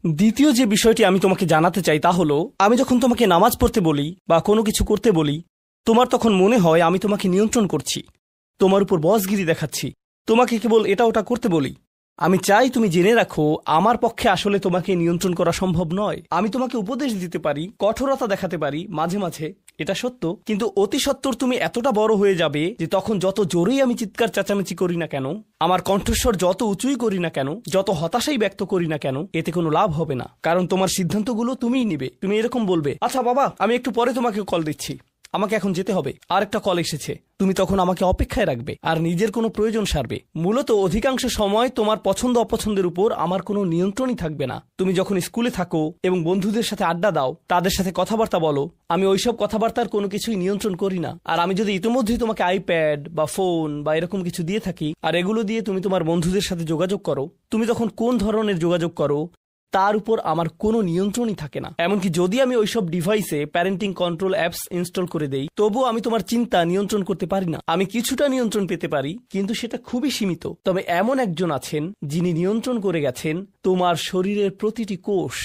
দ্বিতীয় যে বিষয়টি আমি তোমাকে জানাতে চাই তা হলো, আমি যখন তোমাকে নামাজ পড়তে বলি বা কোনো কিছু করতে বলি, তোমার তখন মনে হয় আমি তোমাকে নিয়ন্ত্রণ করছি, তোমার উপর বসগিরি দেখাচ্ছি, তোমাকে কেবল এটা ওটা করতে বলি। আমি চাই তুমি জেনে রাখো, আমার পক্ষে আসলে তোমাকে নিয়ন্ত্রণ করা সম্ভব নয়। আমি তোমাকে উপদেশ দিতে পারি, কঠোরতা দেখাতে পারি মাঝে মাঝে, এটা সত্য, কিন্তু অতি সত্বর তুমি এতটা বড় হয়ে যাবে যে তখন যত জোরেই আমি চিৎকার চেঁচামেচি করি না কেন, আমার কণ্ঠস্বর যত উঁচুই করি না কেন, যত হতাশাই ব্যক্ত করি না কেন, এতে কোনো লাভ হবে না। কারণ তোমার সিদ্ধান্তগুলো তুমিই নিবে। তুমি এরকম বলবে, আচ্ছা বাবা, আমি একটু পরে তোমাকে কল দিচ্ছি, আমাকে এখন যেতে হবে, আর একটা কল এসেছে। তুমি তখন আমাকে অপেক্ষায় রাখবে আর নিজের কোনো প্রয়োজন সারবে। মূলত অধিকাংশ সময় তোমার পছন্দ অপছন্দের উপর আমার কোনো নিয়ন্ত্রণই থাকবে না। তুমি যখন স্কুলে থাকো এবং বন্ধুদের সাথে আড্ডা দাও, তাদের সাথে কথাবার্তা বলো, আমি ওইসব কথাবার্তার কোনো কিছুই নিয়ন্ত্রণ করি না। আর আমি যদি ইতিমধ্যেই তোমাকে আইপ্যাড বা ফোন বা এরকম কিছু দিয়ে থাকি, আর এগুলো দিয়ে তুমি তোমার বন্ধুদের সাথে যোগাযোগ করো, তুমি তখন কোন ধরনের যোগাযোগ করো তার উপর আমার কোনো নিয়ন্ত্রণই থাকে না। এমনকি যদি আমি ওইসব ডিভাইসে প্যারেন্টিং কন্ট্রোল অ্যাপস ইনস্টল করে দেই, তবুও আমি তোমার চিন্তা নিয়ন্ত্রণ করতে পারি না। আমি কিছুটা নিয়ন্ত্রণ পেতে পারি, কিন্তু সেটা খুবই সীমিত। তবে এমন একজন আছেন যিনি নিয়ন্ত্রণ করে গেছেন তোমার শরীরের প্রতিটি কোষ।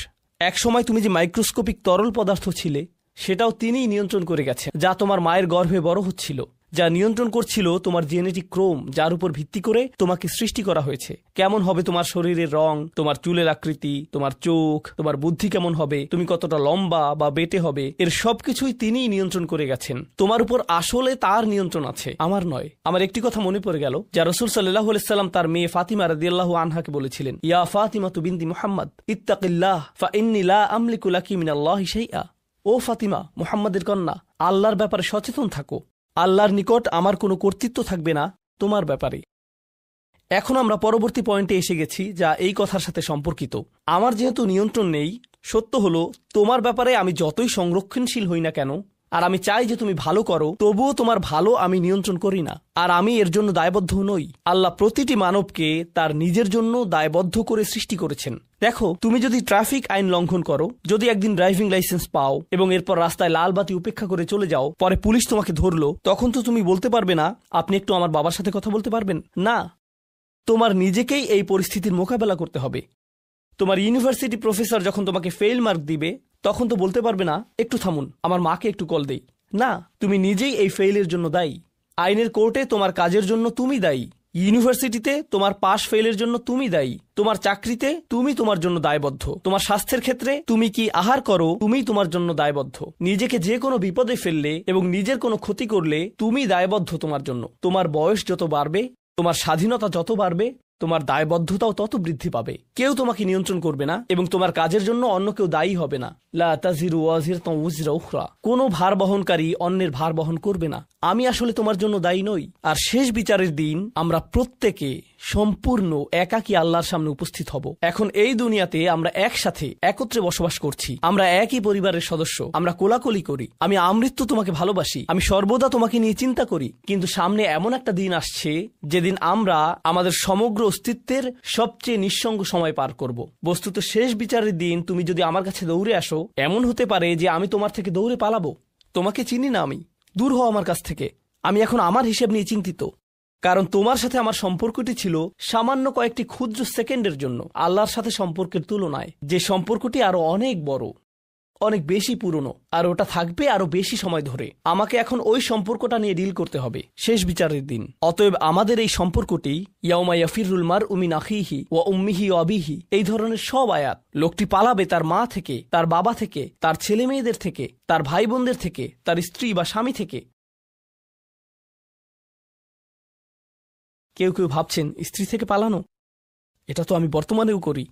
একসময় তুমি যে মাইক্রোস্কোপিক তরল পদার্থ ছিলে, সেটাও তিনিই নিয়ন্ত্রণ করে গেছেন, যা তোমার মায়ের গর্ভে বড় হচ্ছিল, যা নিয়ন্ত্রণ করছিল তোমার জেনেটিক ক্রোম, যার উপর ভিত্তি করে তোমাকে সৃষ্টি করা হয়েছে। কেমন হবে তোমার শরীরের রং, তোমার চুলের আকৃতি, তোমার চোখ, তোমার বুদ্ধি কেমন হবে, তুমি কতটা লম্বা বা বেটে হবে, এর সবকিছুই তিনিই নিয়ন্ত্রণ করে গেছেন। তোমার উপর আসলে তার নিয়ন্ত্রণ আছে, আমার নয়। আমার একটি কথা মনে পড়ে গেল, যা রাসূল সাল্লাল্লাহু আলাইহি সাল্লাম তার মেয়ে ফাতিমা রাদিয়াল্লাহু আনহাকে বলেছিলেন, ইয়া ফাতিমাতু বিনতি মুহাম্মদ ইত্তাকিল্লাহ ফা ইন্নী লা আমলিকু লাকি মিনাল্লাহি শাইআ। ও ফাতিমা, মুহাম্মাদের কন্যা, আল্লাহর ব্যাপারে সচেতন থাকো। আল্লাহর নিকট আমার কোনো কর্তৃত্ব থাকবে না তোমার ব্যাপারে। এখন আমরা পরবর্তী পয়েন্টে এসে গেছি, যা এই কথার সাথে সম্পর্কিত। আমার যেহেতু নিয়ন্ত্রণ নেই, সত্য হলো তোমার ব্যাপারে আমি যতই সংরক্ষণশীল হই না কেন, আর আমি চাই যে তুমি ভালো করো, তবুও তোমার ভালো আমি নিয়ন্ত্রণ করি না, আর আমি এর জন্য দায়বদ্ধ নই। আল্লাহ প্রতিটি মানবকে তার নিজের জন্য দায়বদ্ধ করে সৃষ্টি করেছেন। দেখো, তুমি যদি ট্রাফিক আইন লঙ্ঘন করো, যদি একদিন ড্রাইভিং লাইসেন্স পাও এবং এরপর রাস্তায় লাল বাতি উপেক্ষা করে চলে যাও, পরে পুলিশ তোমাকে ধরলো, তখন তো তুমি বলতে পারবে না, আপনি একটু আমার বাবার সাথে কথা বলতে পারবেন না। তোমার নিজেকেই এই পরিস্থিতির মোকাবেলা করতে হবে। তোমার ইউনিভার্সিটি প্রফেসর যখন তোমাকে ফেল মার্ক দিবে, তখন তো বলতে পারবে না, একটু থামুন, আমার মাকে একটু কল দেই। না, তুমি নিজেই এই ফেইলের জন্য দায়ী। আইনের কোর্টে তোমার কাজের জন্য তুমি দায়ী। ইউনিভার্সিটিতে তোমার পাস ফেলের জন্য তুমি দায়ী। তোমার চাকরিতে তুমি তোমার জন্য দায়বদ্ধ। তোমার স্বাস্থ্যের ক্ষেত্রে তুমি কি আহার করো, তুমি তোমার জন্য দায়বদ্ধ। নিজেকে যে কোনো বিপদে ফেললে এবং নিজের কোনো ক্ষতি করলে তুমি দায়বদ্ধ তোমার জন্য। তোমার বয়স যত বাড়বে, তোমার স্বাধীনতা যত বাড়বে, তোমার দায়বদ্ধতাও তত বৃদ্ধি পাবে। কেউ তোমাকে নিয়ন্ত্রণ করবে না এবং তোমার কাজের জন্য অন্য কেউ দায়ী হবে না। লা তাজিরু ওয়াজিরাতুন উযরা উখরা। কোনো ভার বহনকারী অন্যের ভার বহন করবে না। আমি আসলে তোমার জন্য দায়ী নই। আর শেষ বিচারের দিন আমরা প্রত্যেকে সম্পূর্ণ একাকী আল্লাহর সামনে উপস্থিত হব। এখন এই দুনিয়াতে আমরা একসাথে একত্রে বসবাস করছি, আমরা একই পরিবারের সদস্য, আমরা কোলাকুলি করি, আমি আমৃত্যু তোমাকে ভালোবাসি, আমি সর্বদা তোমাকে নিয়ে চিন্তা করি। কিন্তু সামনে এমন একটা দিন আসছে, যেদিন আমরা আমাদের সমগ্র অস্তিত্বের সবচেয়ে নিঃসঙ্গ সময় পার করব। বস্তুত শেষ বিচারের দিন তুমি যদি আমার কাছে দৌড়ে আসো, এমন হতে পারে যে আমি তোমার থেকে দৌড়ে পালাবো। তোমাকে চিনি না আমি, দূর হও আমার কাছ থেকে। আমি এখন আমার হিসেব নিয়ে চিন্তিত, কারণ তোমার সাথে আমার সম্পর্কটি ছিল সামান্য কয়েকটি ক্ষুদ্র সেকেন্ডের জন্য। আল্লাহর সাথে সম্পর্কের তুলনায় যে সম্পর্কটি আরো অনেক বড়, অনেক বেশি পুরনো, আর ওটা থাকবে আরো বেশি সময় ধরে। আমাকে এখন ওই সম্পর্কটা নিয়ে ডিল করতে হবে শেষ বিচারের দিন। অতএব আমাদের এই সম্পর্কটি ইয়াউমা ইয়াফিরুল মারউ মিন আখিহি ওয়া উম্মিহি ওয়া আবিহি, এই ধরনের সব আয়াত। লোকটি পালাবে তার মা থেকে, তার বাবা থেকে, তার ছেলে মেয়েদের থেকে, তার ভাই বোনদের থেকে, তার স্ত্রী বা স্বামী থেকে। কেউ কেউ ভাবছেন স্ত্রী থেকে পালানো, এটা তো আমি বর্তমানেও করি।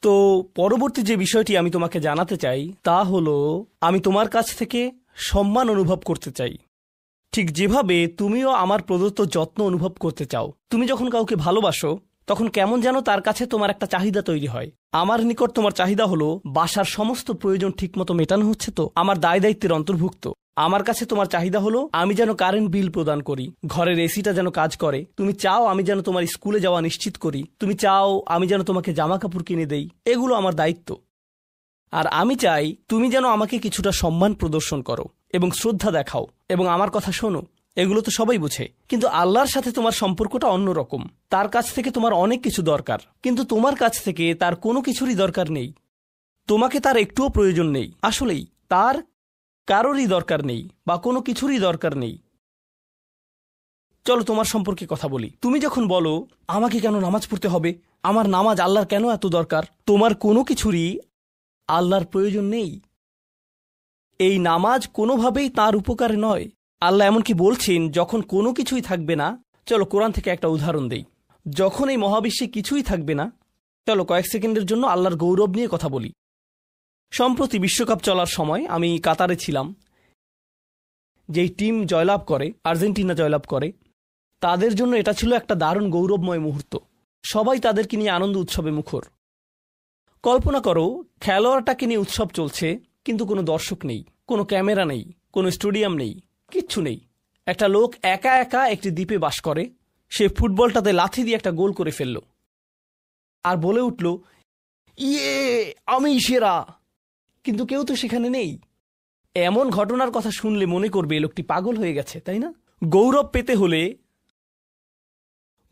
তো পরবর্তী যে বিষয়টি আমি তোমাকে জানাতে চাই তা হলো, আমি তোমার কাছ থেকে সম্মান অনুভব করতে চাই, ঠিক যেভাবে তুমিও আমার প্রদত্ত যত্ন অনুভব করতে চাও। তুমি যখন কাউকে ভালোবাসো, তখন কেমন যেন তার কাছে তোমার একটা চাহিদা তৈরি হয়। আমার নিকট তোমার চাহিদা হলো বাসার সমস্ত প্রয়োজন ঠিকমতো মেটানো হচ্ছে তো, আমার দায় দায়িত্বের অন্তর্ভুক্ত। আমার কাছে তোমার চাহিদা হলো আমি যেন কারেন্ট বিল প্রদান করি, ঘরের এসিটা যেন কাজ করে। তুমি চাও আমি যেন তোমার স্কুলে যাওয়া নিশ্চিত করি, তুমি চাও আমি যেন তোমাকে জামা কাপড় কিনে দেই। এগুলো আমার দায়িত্ব। আর আমি চাই তুমি যেন আমাকে কিছুটা সম্মান প্রদর্শন করো এবং শ্রদ্ধা দেখাও এবং আমার কথা শোনো। এগুলো তো সবাই বুঝে, কিন্তু আল্লাহর সাথে তোমার সম্পর্কটা অন্যরকম। তার কাছ থেকে তোমার অনেক কিছু দরকার, কিন্তু তোমার কাছ থেকে তার কোনো কিছুরই দরকার নেই। তোমাকে তার একটুও প্রয়োজন নেই। আসলেই তার কারোরই দরকার নেই বা কোনো কিছুরই দরকার নেই। চলো তোমার সম্পর্কে কথা বলি। তুমি যখন বলো আমাকে কেন নামাজ পড়তে হবে, আমার নামাজ আল্লাহর কেন এত দরকার, তোমার কোনো কিছুরই আল্লাহর প্রয়োজন নেই। এই নামাজ কোনোভাবেই তার উপকারে নয়। আল্লাহ এমনকি বলছেন যখন কোনো কিছুই থাকবে না, চলো কোরআন থেকে একটা উদাহরণ দেই। যখন এই মহাবিশ্বে কিছুই থাকবে না, চলো কয়েক সেকেন্ডের জন্য আল্লাহর গৌরব নিয়ে কথা বলি। সম্প্রতি বিশ্বকাপ চলার সময় আমি কাতারে ছিলাম। যেই টিম জয়লাভ করে, আর্জেন্টিনা জয়লাভ করে, তাদের জন্য এটা ছিল একটা দারুণ গৌরবময় মুহূর্ত। সবাই তাদেরকে নিয়ে আনন্দ উৎসবে মুখর। কল্পনা করো, খেলোয়াড়টাকে নিয়ে উৎসব চলছে, কিন্তু কোনো দর্শক নেই, কোনো ক্যামেরা নেই, কোনো স্টেডিয়াম নেই, কিচ্ছু নেই। একটা লোক একা একা একটি দ্বীপে বাস করে। সে ফুটবলটাতে লাথি দিয়ে একটা গোল করে ফেলল আর বলে উঠল, ইয়ে, আমি সেরা। কিন্তু কেউ তো সেখানে নেই। এমন ঘটনার কথা শুনলে মনে করবে লোকটি পাগল হয়ে গেছে, তাই না? গৌরব পেতে হলে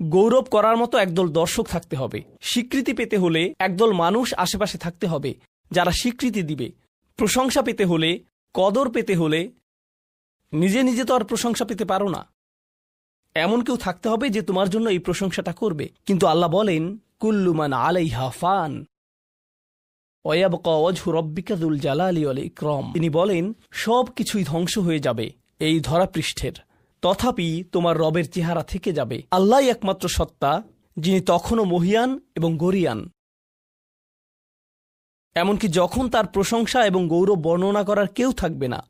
গৌরব করার মতো একদল দর্শক থাকতে হবে। স্বীকৃতি পেতে হলে একদল মানুষ আশেপাশে থাকতে হবে যারা স্বীকৃতি দিবে। প্রশংসা পেতে হলে, কদর পেতে হলে নিজে নিজে তো আর প্রশংসা পেতে পারো না। এমন কেউ থাকতে হবে যে তোমার জন্য এই প্রশংসাটা করবে। কিন্তু আল্লাহ বলেন, কুল্লু মান আলাইহা ফান ওয়ায়াবকা ওয়াজহু রাব্বিকা যুল জালালি ওয়াল ইকরাম। তিনি বলেন সব কিছুই ধ্বংস হয়ে যাবে এই ধরাপৃষ্ঠের, তথাপি তোমার রবের চেহারা থেকে যাবে। আল্লাহই একমাত্র সত্তা, যিনি তখনও মহিয়ান এবং গরিয়ান। এমনকি যখন তার প্রশংসা এবং গৌরব বর্ণনা করার কেউ থাকবে না,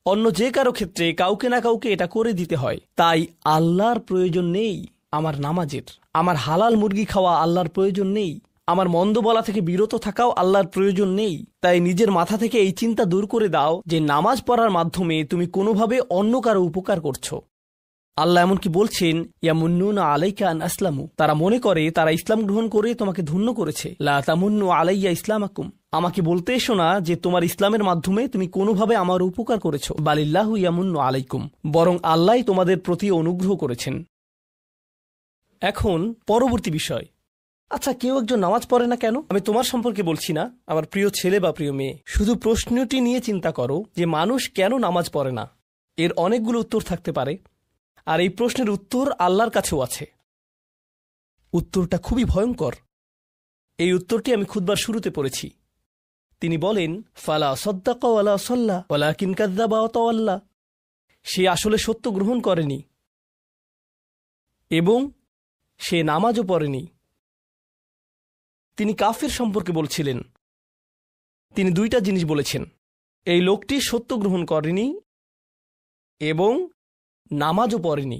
অন্য যে কারো ক্ষেত্রে কাউকে না কাউকে এটা করে দিতে হয়। তাই আল্লাহর প্রয়োজন নেই আমার নামাজের। আমার হালাল মুরগি খাওয়া আল্লাহর প্রয়োজন নেই। আমার মন্দ বলা থেকে বিরত থাকাও আল্লাহর প্রয়োজন নেই। তাই নিজের মাথা থেকে এই চিন্তা দূর করে দাও যে নামাজ পড়ার মাধ্যমে তুমি কোনোভাবে অন্য কারো উপকার করছো। আল্লাহ এমনকি বলছেন, ইয়ামুন্নুনা আলাইকা আন আসলামু, তারা মনে করে তারা ইসলাম গ্রহণ করে তোমাকে ধন্য করেছে। লা তামুন্নু আলাইয়া ইসলামাকুম, আমাকে বলতে এসো না যে তোমার ইসলামের মাধ্যমে তুমি কোনোভাবে আমার উপকার করেছো। বালিল্লাহু ইয়ামুন্নু আলাইকুম, বরং আল্লাহ তোমাদের প্রতি অনুগ্রহ করেছেন। এখন পরবর্তী বিষয়, আচ্ছা কেউ একজন নামাজ পড়ে না কেন? আমি তোমার সম্পর্কে বলছি না, আমার প্রিয় ছেলে বা প্রিয় মেয়ে। শুধু প্রশ্নটি নিয়ে চিন্তা করো যে মানুষ কেন নামাজ পড়ে না। এর অনেকগুলো উত্তর থাকতে পারে, আর এই প্রশ্নের উত্তর আল্লাহর কাছেও আছে। উত্তরটা খুবই ভয়ঙ্কর। এই উত্তরটি আমি খুতবার শুরুতে পড়েছি। তিনি বলেন, ফালা সাদ্দাকা ওয়ালা সাল্লা ওয়ালাকিন কাযযাবা ওয়া তাওয়াল্লা। সে আসলে সত্য গ্রহণ করেনি এবং সে নামাজও পড়েনি। তিনি কাফের সম্পর্কে বলছিলেন। তিনি দুইটা জিনিস বলেছেন, এই লোকটি সত্য গ্রহণ করেনি এবং নামাজও পড়েনি।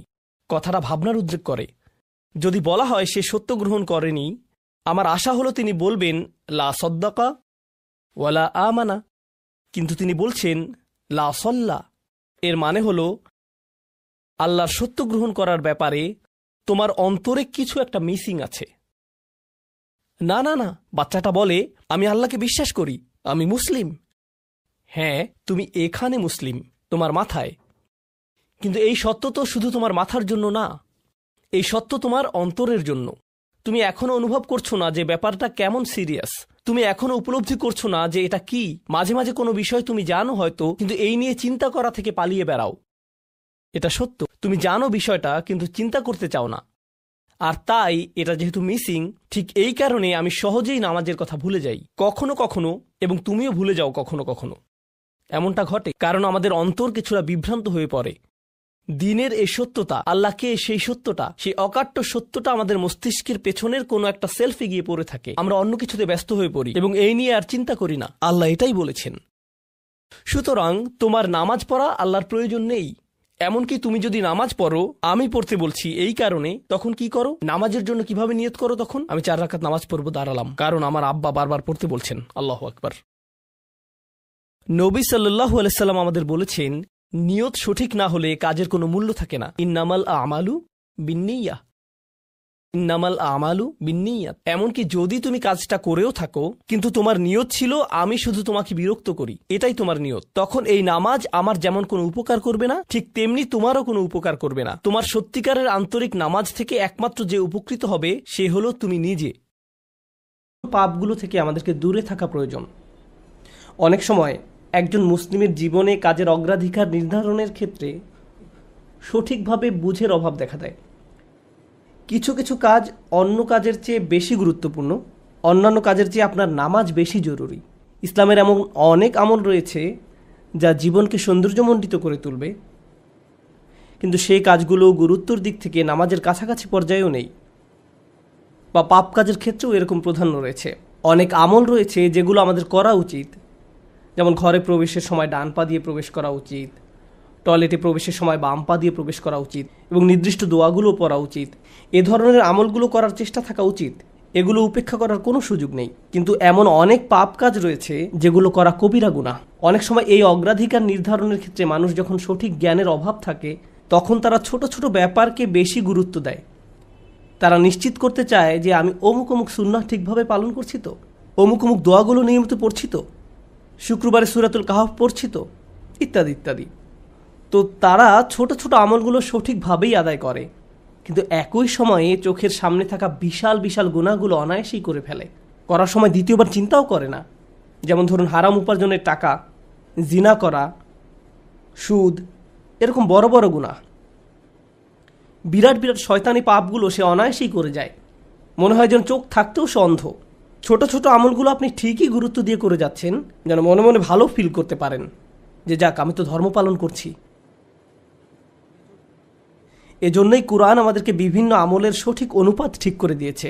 কথাটা ভাবনার উদ্রেক করে। যদি বলা হয় সে সত্য গ্রহণ করেনি, আমার আশা হলো তিনি বলবেন লা সদ্দাকা ওয়ালা আমানা, কিন্তু তিনি বলছেন লা সল্লা। এর মানে হলো আল্লাহর সত্য গ্রহণ করার ব্যাপারে তোমার অন্তরে কিছু একটা মিসিং আছে। না না না, বাচ্চাটা বলে আমি আল্লাহকে বিশ্বাস করি, আমি মুসলিম। হ্যাঁ, তুমি এখানে মুসলিম, তোমার মাথায়। কিন্তু এই সত্য তো শুধু তোমার মাথার জন্য না, এই সত্য তোমার অন্তরের জন্য। তুমি এখনো অনুভব করছো না যে ব্যাপারটা কেমন সিরিয়াস। তুমি এখনো উপলব্ধি করছো না যে এটা কি। মাঝে মাঝে কোনো বিষয় তুমি জানো হয়তো, কিন্তু এই নিয়ে চিন্তা করা থেকে পালিয়ে বেড়াও। এটা সত্য, তুমি জানো বিষয়টা কিন্তু চিন্তা করতে চাও না। আর তাই এটা যেহেতু মিসিং, ঠিক এই কারণে আমি সহজেই নামাজের কথা ভুলে যাই কখনো কখনো, এবং তুমিও ভুলে যাও কখনো কখনো। এমনটা ঘটে কারণ আমাদের অন্তর কিছুটা বিভ্রান্ত হয়ে পড়ে। দিনের এই সত্যতা, আল্লাহকে সেই সত্যটা, সেই অকাট্য সত্যটা আমাদের মস্তিষ্কের পেছনের কোনো একটা সেলফে গিয়ে পড়ে থাকে। আমরা অন্য কিছুতে ব্যস্ত হয়ে পড়ি এবং এই নিয়ে আর চিন্তা করি না। আল্লাহ এটাই বলেছেন। সুতরাং তোমার নামাজ পড়া আল্লাহর প্রয়োজন নেই। এমনকি তুমি যদি নামাজ পড়ো, আমি পড়তে বলছি এই কারণে, তখন কি করো? নামাজের জন্য কিভাবে নিয়ত করো? তখন আমি 4 রাকাত নামাজ পড়বো, দাঁড়ালাম, কারণ আমার আব্বা বারবার পড়তে বলছেন। আল্লাহু আকবার। নবী সাল্লাল্লাহু আলাইহি সাল্লাম আমাদের বলেছেন, নিয়ত সঠিক না হলে কাজের কোনো মূল্য থাকে না। ইন্নামাল আমালু বিন্নিয়াহ, ইন্নামাল আমালু বিন্নিয়াত। এমনকি যদি তুমি কাজটা করেও থাকো কিন্তু তোমার নিয়ত ছিল আমি শুধু তোমাকে বিরক্ত করি, এটাই তোমার নিয়ত, তখন এই নামাজ আমার যেমন কোনো উপকার করবে না, ঠিক তেমনি তোমারও কোনো উপকার করবে না। তোমার সত্যিকারের আন্তরিক নামাজ থেকে একমাত্র যে উপকৃত হবে সে হলো তুমি নিজে। পাপগুলো থেকে আমাদেরকে দূরে থাকা প্রয়োজন। অনেক সময় একজন মুসলিমের জীবনে কাজের অগ্রাধিকার নির্ধারণের ক্ষেত্রে সঠিকভাবে বুঝের অভাব দেখা দেয়। কিছু কিছু কাজ অন্য কাজের চেয়ে বেশি গুরুত্বপূর্ণ, অন্যান্য কাজের চেয়ে আপনার নামাজ বেশি জরুরি। ইসলামের এমন অনেক আমল রয়েছে যা জীবনকে সৌন্দর্যমণ্ডিত করে তুলবে, কিন্তু সেই কাজগুলো গুরুত্বর দিক থেকে নামাজের কাছাকাছি পর্যায়েও নেই, বা পাপ কাজের ক্ষেত্রেও এরকম প্রাধান্য রয়েছে। অনেক আমল রয়েছে যেগুলো আমাদের করা উচিত, যেমন ঘরে প্রবেশের সময় ডান পা দিয়ে প্রবেশ করা উচিত, টয়লেটে প্রবেশের সময় বাম পা দিয়ে প্রবেশ করা উচিত, এবং নির্দিষ্ট দোয়াগুলো পড়া উচিত। এ ধরনের আমলগুলো করার চেষ্টা থাকা উচিত, এগুলো উপেক্ষা করার কোনো সুযোগ নেই। কিন্তু এমন অনেক পাপ কাজ রয়েছে যেগুলো করা কবিরা গুনাহ। অনেক সময় এই অগ্রাধিকার নির্ধারণের ক্ষেত্রে মানুষ যখন সঠিক জ্ঞানের অভাব থাকে, তখন তারা ছোট ছোট ব্যাপারকে বেশি গুরুত্ব দেয়। তারা নিশ্চিত করতে চায় যে আমি অমুক অমুক সুন্নাহ ঠিকভাবে পালন করছি তো, অমুক অমুক দোয়াগুলো নিয়মিত পড়ছি তো, শুক্রবারে সূরাতুল কাহফ পড়ছি তো, ইত্যাদি ইত্যাদি। তো তারা ছোট ছোট আমলগুলো সঠিকভাবেই আদায় করে, কিন্তু একই সময়ে চোখের সামনে থাকা বিশাল বিশাল গুনাহগুলো অনায়াসেই করে ফেলে। করার সময় দ্বিতীয়বার চিন্তাও করে না। যেমন ধরুন হারাম উপার্জনের টাকা, জিনা করা, সুদ, এরকম বড় বড় গুনাহ, বিরাট বিরাট শয়তানি পাপগুলো সে অনায়াসেই করে যায়। মনে হয় যেন চোখ থাকতেও সে অন্ধ। ছোট ছোট আমলগুলো আপনি ঠিকই গুরুত্ব দিয়ে করে যাচ্ছেন, যেন মনে মনে ভালো ফিল করতে পারেন যে যাক, আমি তো ধর্ম পালন করছি। এজন্যই কুরআন আমাদেরকে বিভিন্ন আমলের সঠিক অনুপাত ঠিক করে দিয়েছে।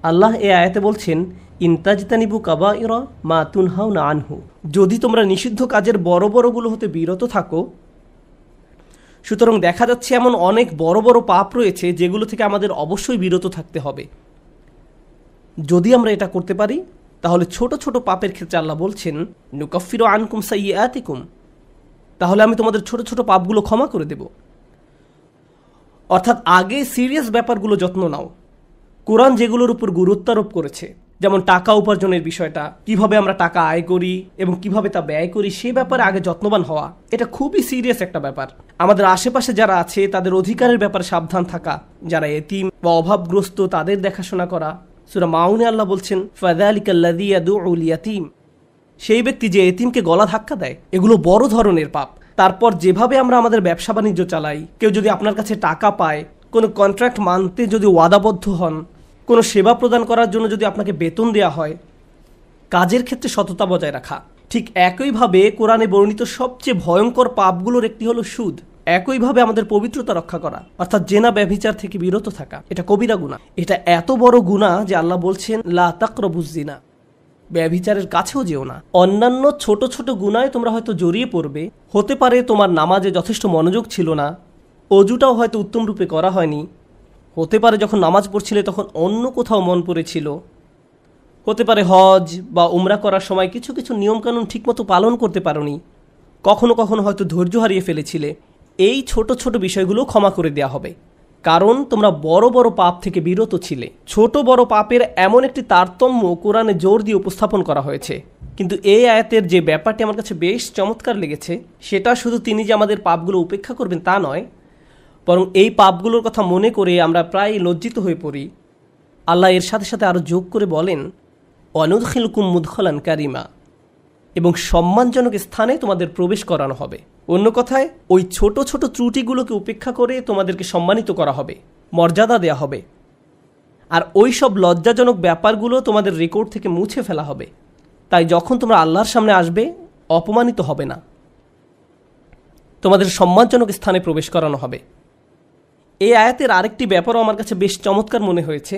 আল্লাহ এ আয়াতে বলছেন, ইনতাজতানিবু কাবাইরা মা তুনহাউনা আনহু, যদি তোমরা নিষিদ্ধ কাজের বড় বড়গুলো হতে বিরত থাকো। সুতরাং দেখা যাচ্ছে এমন অনেক বড় বড় পাপ রয়েছে যেগুলো থেকে আমাদের অবশ্যই বিরত থাকতে হবে। যদি আমরা এটা করতে পারি, তাহলে ছোট ছোট পাপের ক্ষেত্রে আল্লাহ বলছেন, নুকাফিরু আনকুম সাইয়্যাতিকুম, তাহলে আমি তোমাদের ছোট ছোট পাপগুলো ক্ষমা করে দেব। অর্থাৎ আগে সিরিয়াস ব্যাপারগুলো যত্ন নাও। কোরআন যেগুলোর উপর গুরুত্ব আরোপ করেছে, যেমন টাকা উপার্জনের বিষয়টা, কিভাবে আমরা টাকা আয় করি এবং কিভাবে তা ব্যয় করি, সে ব্যাপারে আগে যত্নবান হওয়া, এটা খুবই সিরিয়াস একটা ব্যাপার। আমাদের আশেপাশে যারা আছে তাদের অধিকারের ব্যাপারে সাবধান থাকা, যারা এতিম বা অভাবগ্রস্ত তাদের দেখাশোনা করা। সূরা মাউনে আল্লাহ বলছেন, ফাযালিকাল্লাযী ইয়াদউল ইয়াতীম, সেই ব্যক্তি যে এতিমকে গলা ধাক্কা দেয়। এগুলো বড় ধরনের পাপ। তারপর যেভাবে আমরা আমাদের ব্যবসা বাণিজ্য চালাই, কেউ যদি আপনার কাছে টাকা পায়, কোনো কন্ট্রাক্ট মানতে যদি ওয়াদাবদ্ধ হন, কোনো সেবা প্রদান করার জন্য যদি আপনাকে বেতন দেওয়া হয়, কাজের ক্ষেত্রে সততা বজায় রাখা। ঠিক একইভাবে কোরআনে বর্ণিত সবচেয়ে ভয়ঙ্কর পাপগুলোর একটি হলো সুদ। একইভাবে আমাদের পবিত্রতা রক্ষা করা, অর্থাৎ জেনা ব্যভিচার থেকে বিরত থাকা, এটা কবিরা গুনাহ। এটা এত বড় গুনাহ যে আল্লাহ বলছেন, লা তাকরাবুজ জিনা, ব্যভিচারের কাছেও যেও না। অন্যান্য ছোট ছোট গুনায় তোমরা হয়তো জড়িয়ে পড়বে। হতে পারে তোমার নামাজে যথেষ্ট মনোযোগ ছিল না, অজুটাও হয়তো উত্তম রূপে করা হয়নি। হতে পারে যখন নামাজ পড়ছিলে তখন অন্য কোথাও মন পড়েছিল। হতে পারে হজ বা উমরা করার সময় কিছু কিছু নিয়মকানুন ঠিকমতো পালন করতে পারোনি। কখনো কখনো হয়তো ধৈর্য হারিয়ে ফেলেছিলে। এই ছোট ছোট বিষয়গুলো ক্ষমা করে দেওয়া হবে, কারণ তোমরা বড় বড় পাপ থেকে বিরত ছিলে। ছোট বড় পাপের এমন একটি তারতম্য কোরআনে জোর দিয়ে উপস্থাপন করা হয়েছে। কিন্তু এই আয়াতের যে ব্যাপারটি আমার কাছে বেশ চমৎকার লেগেছে, সেটা শুধু তিনি যে আমাদের পাপগুলো উপেক্ষা করবেন তা নয়, বরং এই পাপগুলোর কথা মনে করে আমরা প্রায় লজ্জিত হয়ে পড়ি। আল্লাহ এর সাথে সাথে আরও যোগ করে বলেন, ওয়ানুদখিলকুম মুদখালান কারিমা, এবং সম্মানজনক স্থানে তোমাদের প্রবেশ করানো হবে। অন্য কথায়, ওই ছোট ছোট ত্রুটিগুলোকে উপেক্ষা করে তোমাদেরকে সম্মানিত করা হবে, মর্যাদা দেয়া হবে। আর ওই সব লজ্জাজনক ব্যাপারগুলো তোমাদের রেকর্ড থেকে মুছে ফেলা হবে। তাই যখন তোমরা আল্লাহর সামনে আসবে, অপমানিত হবে না, তোমাদের সম্মানজনক স্থানে প্রবেশ করানো হবে। এই আয়াতের আরেকটি ব্যাপারও আমার কাছে বেশ চমৎকার মনে হয়েছে।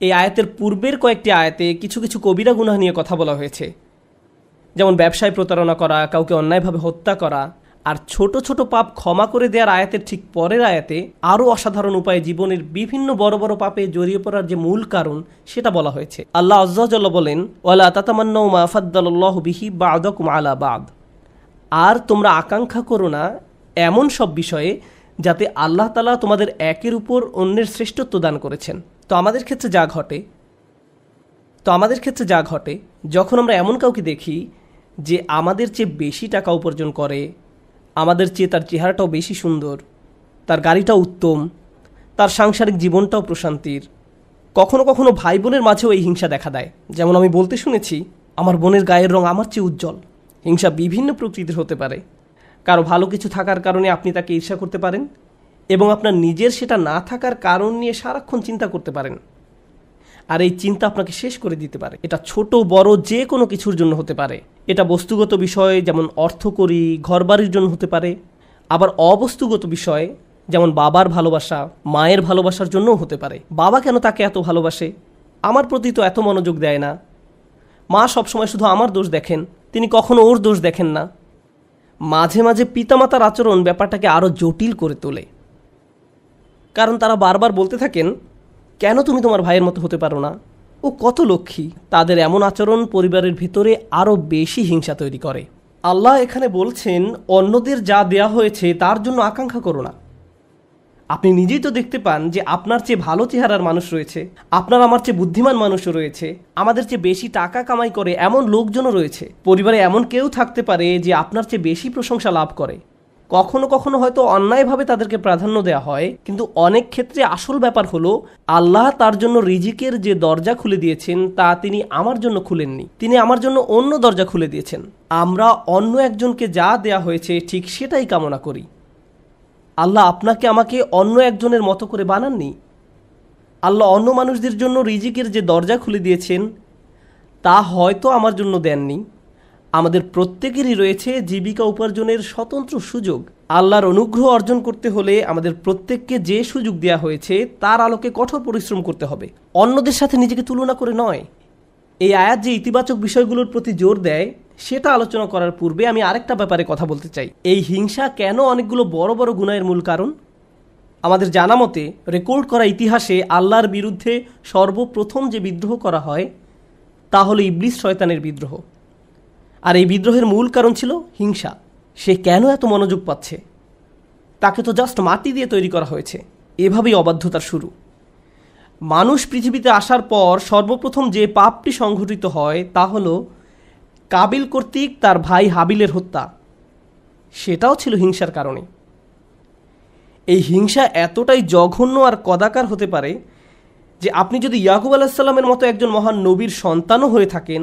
এই আয়াতের পূর্বের কয়েকটি আয়াতে কিছু কিছু কবিরা গুনাহ নিয়ে কথা বলা হয়েছে, যেমন ব্যবসায় প্রতারণা করা, কাউকে অন্যায়ভাবে হত্যা করা। আর ছোট ছোট পাপ ক্ষমা করে দেওয়ার আয়াতের ঠিক পরের আয়াতে আরও অসাধারণ উপায়ে জীবনের বিভিন্ন বড় বড় পাপে জড়িয়ে পড়ার যে মূল কারণ সেটা বলা হয়েছে। আল্লাহ আযজা ওয়া জাল্লা বলেন, ওয়ালা তাতামান্নাউ মা ফাদ্দালাল্লাহু বিহি বা'দাকুম আলা বা'দ, আর তোমরা আকাঙ্ক্ষা করো না এমন সব বিষয়ে যাতে আল্লাহ তাআলা তোমাদের একের উপর অন্যের শ্রেষ্ঠত্ব দান করেছেন। তো আমাদের ক্ষেত্রে যা ঘটে যখন আমরা এমন কাউকে দেখি যে আমাদের চেয়ে বেশি টাকা উপার্জন করে, আমাদের চেয়ে তার চেহারাটাও বেশি সুন্দর, তার গাড়িটাও উত্তম, তার সাংসারিক জীবনটাও প্রশান্তির, কখনো কখনো ভাই বোনের মাঝেও এই হিংসা দেখা দেয়। যেমন আমি বলতে শুনেছি, আমার বোনের গায়ের রং আমার চেয়ে উজ্জ্বল। হিংসা বিভিন্ন প্রকৃতির হতে পারে। কারো ভালো কিছু থাকার কারণে আপনি তাকে ঈর্ষা করতে পারেন, এবং আপনার নিজের সেটা না থাকার কারণ নিয়ে সারাক্ষণ চিন্তা করতে পারেন। আর এই চিন্তা আপনাকে শেষ করে দিতে পারে। এটা ছোট বড় যে কোনো কিছুর জন্য হতে পারে। এটা বস্তুগত বিষয়, যেমন অর্থকড়ি, ঘরবাড়ির জন্য হতে পারে। আবার অবস্তুগত বিষয়, যেমন বাবার ভালোবাসা, মায়ের ভালোবাসার জন্যও হতে পারে। বাবা কেন তাকে এত ভালোবাসে, আমার প্রতি তো এত মনোযোগ দেয় না। মা সবসময় শুধু আমার দোষ দেখেন, তিনি কখনো ওর দোষ দেখেন না। মাঝে মাঝে পিতামাতার আচরণ ব্যাপারটাকে আরও জটিল করে তোলে, কারণ তারা বারবার বলতে থাকেন, কেন তুমি তোমার ভাইয়ের মতো হতে পারো না, ও কত লক্ষ্মী। তাদের এমন আচরণ পরিবারের ভিতরে আরও বেশি হিংসা তৈরি করে। আল্লাহ এখানে বলছেন, অন্যদের যা দেয়া হয়েছে তার জন্য আকাঙ্ক্ষা করো না। আপনি নিজেই তো দেখতে পান যে আপনার চেয়ে ভালো চেহারার মানুষ রয়েছে, আপনার আমার চেয়ে বুদ্ধিমান মানুষও রয়েছে, আমাদের চেয়ে বেশি টাকা কামাই করে এমন লোকজনও রয়েছে। পরিবারে এমন কেউ থাকতে পারে যে আপনার চেয়ে বেশি প্রশংসা লাভ করে। কখনো কখনো হয়তো অন্যায়ভাবে তাদেরকে প্রাধান্য দেওয়া হয়, কিন্তু অনেক ক্ষেত্রে আসল ব্যাপার হলো, আল্লাহ তার জন্য রিজিকের যে দরজা খুলে দিয়েছেন তা তিনি আমার জন্য খুলেননি, তিনি আমার জন্য অন্য দরজা খুলে দিয়েছেন। আমরা অন্য একজনকে যা দেয়া হয়েছে ঠিক সেটাই কামনা করি। আল্লাহ আপনাকে আমাকে অন্য একজনের মতো করে বানাননি। আল্লাহ অন্য মানুষদের জন্য রিজিকের যে দরজা খুলে দিয়েছেন তা হয়তো আমার জন্য দেননি। আমাদের প্রত্যেকেরই রয়েছে জীবিকা উপার্জনের স্বতন্ত্র সুযোগ। আল্লাহর অনুগ্রহ অর্জন করতে হলে আমাদের প্রত্যেককে যে সুযোগ দেওয়া হয়েছে তার আলোকে কঠোর পরিশ্রম করতে হবে, অন্যদের সাথে নিজেকে তুলনা করে নয়। এই আয়াত যে ইতিবাচক বিষয়গুলোর প্রতি জোর দেয় সেটা আলোচনা করার পূর্বে আমি আরেকটা ব্যাপারে কথা বলতে চাই। এই হিংসা কেন অনেকগুলো বড় বড় গুনাহের মূল কারণ? আমাদের জানা মতে রেকর্ড করা ইতিহাসে আল্লাহর বিরুদ্ধে সর্বপ্রথম যে বিদ্রোহ করা হয় তা হলো ইবলিস শয়তানের বিদ্রোহ। আর এই বিদ্রোহের মূল কারণ ছিল হিংসা। সে কেন এত মনোযোগ পাচ্ছে? তাকে তো জাস্ট মাটি দিয়ে তৈরি করা হয়েছে। এভাবেই অবাধ্যতার শুরু। মানুষ পৃথিবীতে আসার পর সর্বপ্রথম যে পাপটি সংঘটিত হয় তা হলো কাবিল কর্তৃক তার ভাই হাবিলের হত্যা। সেটাও ছিল হিংসার কারণে। এই হিংসা এতটাই জঘন্য আর কদাকার হতে পারে যে আপনি যদি ইয়াকুব আলাইহিসসালামের মতো একজন মহান নবীর সন্তানও হয়ে থাকেন,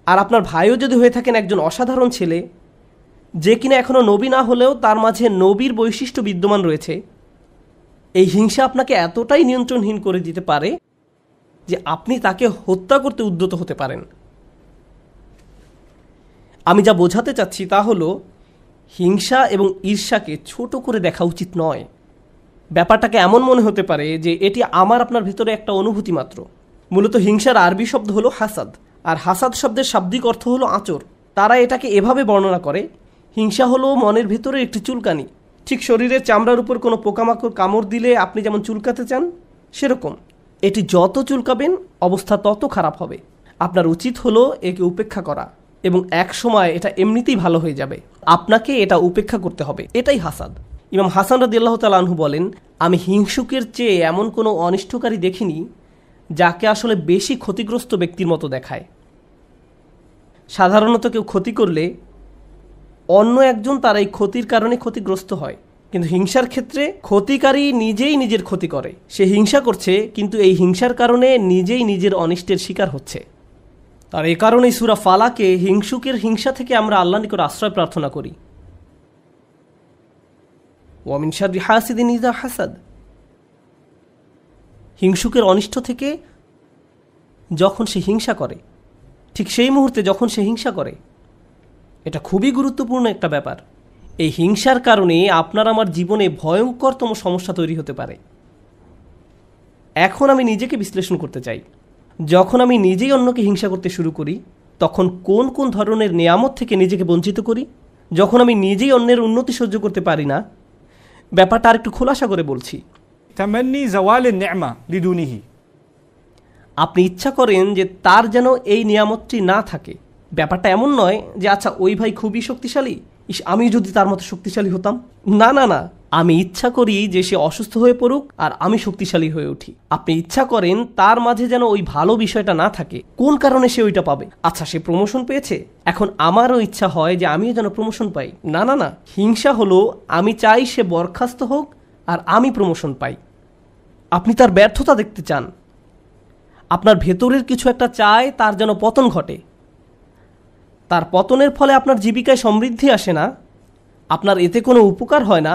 আর আপনার ভাইও যদি হয়ে থাকেন একজন অসাধারণ ছেলে, যে কিনা এখনও নবী না হলেও তার মাঝে নবীর বৈশিষ্ট্য বিদ্যমান রয়েছে, এই হিংসা আপনাকে এতটাই নিয়ন্ত্রণহীন করে দিতে পারে যে আপনি তাকে হত্যা করতে উদ্যত হতে পারেন। আমি যা বোঝাতে চাচ্ছি তা হলো, হিংসা এবং ঈর্ষাকে ছোট করে দেখা উচিত নয়। ব্যাপারটাকে এমন মনে হতে পারে যে এটি আমার আপনার ভিতরে একটা অনুভূতি মাত্র। মূলত হিংসার আরবি শব্দ হলো হাসাদ, আর হাসাদ শব্দের শাব্দিক অর্থ হলো আঁচড়। তারা এটাকে এভাবে বর্ণনা করে, হিংসা হলো মনের ভিতরে একটি চুলকানি। ঠিক শরীরের চামড়ার উপর কোনো পোকামাকড় কামড় দিলে আপনি যেমন চুলকাতে চান, সেরকম এটি যত চুলকাবেন অবস্থা তত খারাপ হবে। আপনার উচিত হলো একে উপেক্ষা করা, এবং এক সময় এটা এমনিতেই ভালো হয়ে যাবে। আপনাকে এটা উপেক্ষা করতে হবে, এটাই হাসাদ। ইমাম হাসান রাদিয়াল্লাহু তাআলা আনহু বলেন, আমি হিংসুকের চেয়ে এমন কোনো অনিষ্টকারী দেখিনি যাকে আসলে বেশি ক্ষতিগ্রস্ত ব্যক্তির মতো দেখায়। সাধারণত কেউ ক্ষতি করলে অন্য একজন তার এই ক্ষতির কারণে ক্ষতিগ্রস্ত হয়, কিন্তু হিংসার ক্ষেত্রে ক্ষতিকারী নিজেই নিজের ক্ষতি করে। সে হিংসা করছে, কিন্তু এই হিংসার কারণে নিজেই নিজের অনিষ্টের শিকার হচ্ছে। আর এ কারণেই সূরা ফালাকে হিংসুকের হিংসা থেকে আমরা আল্লাহর নিকট আশ্রয় প্রার্থনা করি। ওয়া মিন শাররি হাসিদিন ইযা হাসাদ। হিংসুকের অনিষ্ট থেকে যখন সে হিংসা করে, ঠিক সেই মুহূর্তে যখন সে হিংসা করে, এটা খুবই গুরুত্বপূর্ণ একটা ব্যাপার। এই হিংসার কারণে আপনার আমার জীবনে ভয়ঙ্করতম সমস্যা তৈরি হতে পারে। এখন আমি নিজেকে বিশ্লেষণ করতে চাই। যখন আমি নিজেই অন্যকে হিংসা করতে শুরু করি, তখন কোন কোন ধরনের নেয়ামত থেকে নিজেকে বঞ্চিত করি? যখন আমি নিজেই অন্যের উন্নতি সহ্য করতে পারি না, ব্যাপারটা আর একটু খোলাসা করে বলছি। তামান্নি জাওয়ালিন নি'মা লিদুনিহি। আপনি ইচ্ছা করেন যে তার যেন এই নিয়ামতটি না থাকে। ব্যাপারটা এমন নয় যে আচ্ছা ওই ভাই খুবই শক্তিশালী, আমি যদি তার মতো শক্তিশালী হতাম। না না না, আমি ইচ্ছা করি যে সে অসুস্থ হয়ে পড়ুক আর আমি শক্তিশালী হয়ে উঠি। আপনি ইচ্ছা করেন তার মাঝে যেন ওই ভালো বিষয়টা না থাকে। কোন কারণে সে ওইটা পাবে? আচ্ছা সে প্রমোশন পেয়েছে, এখন আমারও ইচ্ছা হয় যে আমিও যেন প্রমোশন পাই। না না না, হিংসা হলো আমি চাই সে বরখাস্ত হোক আর আমি প্রমোশন পাই। আপনি তার ব্যর্থতা দেখতে চান, আপনার ভেতরের কিছু একটা চায় তার যেন পতন ঘটে। তার পতনের ফলে আপনার জীবিকায় সমৃদ্ধি আসে না, আপনার এতে কোনো উপকার হয় না,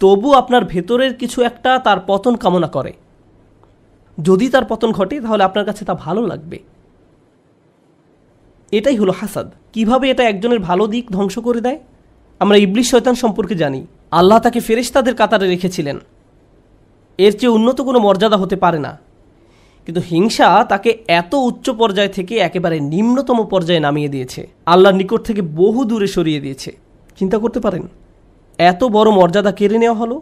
তবু আপনার ভেতরের কিছু একটা তার পতন কামনা করে। যদি তার পতন ঘটে তাহলে আপনার কাছে তা ভালো লাগবে। এটাই হলো হাসাদ। কিভাবে এটা একজনের ভালো দিক ধ্বংস করে দেয়? আমরা ইবলিস শয়তান সম্পর্কে জানি। আল্লাহ তাকে ফেরেশতাদের কাতারে রেখেছিলেন, এর চেয়ে উন্নত কোনো মর্যাদা হতে পারে না। কিন্তু হিংসা তাকে এত উচ্চ পর্যায় থেকে একেবারে নিম্নতম পর্যায়ে নামিয়ে দিয়েছে, আল্লাহর নিকট থেকে বহু দূরে সরিয়ে দিয়েছে। চিন্তা করতে পারেন, এত বড় মর্যাদা কেড়ে নেওয়া হলো,